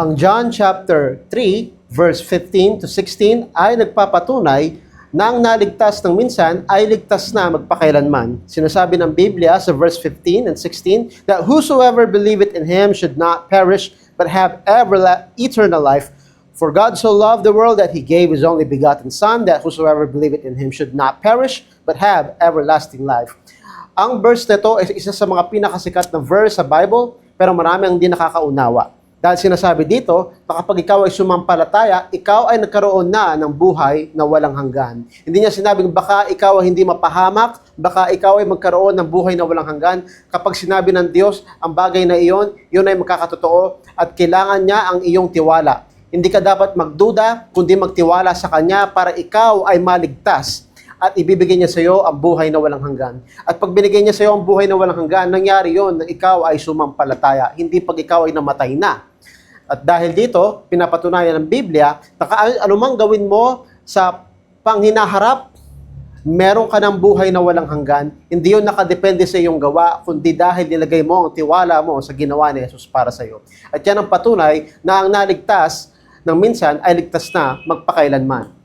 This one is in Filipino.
Ang John chapter 3, verse 15 to 16 ay nagpapatunay na ang naligtas ng minsan ay ligtas na magpakailanman. Sinasabi ng Biblia sa verse 15 and 16 that whosoever believeth in Him should not perish but have eternal life. For God so loved the world that He gave His only begotten Son, that whosoever believeth in Him should not perish but have everlasting life. Ang verse nito ay isa sa mga pinakasikat na verse sa Bible, pero marami ang hindi nakakaunawa. Dahil sinasabi dito, na kapag ikaw ay sumampalataya, ikaw ay nagkaroon na ng buhay na walang hanggan. Hindi niya sinabing baka ikaw ay hindi mapahamak, baka ikaw ay magkaroon ng buhay na walang hanggan. Kapag sinabi ng Diyos ang bagay na iyon, yun ay magkakatotoo at kailangan niya ang iyong tiwala. Hindi ka dapat magduda, kundi magtiwala sa Kanya para ikaw ay maligtas at ibibigay niya sa iyo ang buhay na walang hanggan. At pag binigay niya sa iyo ang buhay na walang hanggan, nangyari yon na ikaw ay sumampalataya, hindi pag ikaw ay namatay na. At dahil dito, pinapatunayan ng Biblia, na anumang gawin mo sa panghinaharap, meron ka ng buhay na walang hanggan. Hindi yun nakadepende sa iyong gawa, kundi dahil nilagay mo ang tiwala mo sa ginawa ni Jesus para sa iyo. At yan ang patunay na ang naligtas ng minsan ay ligtas na magpakailanman.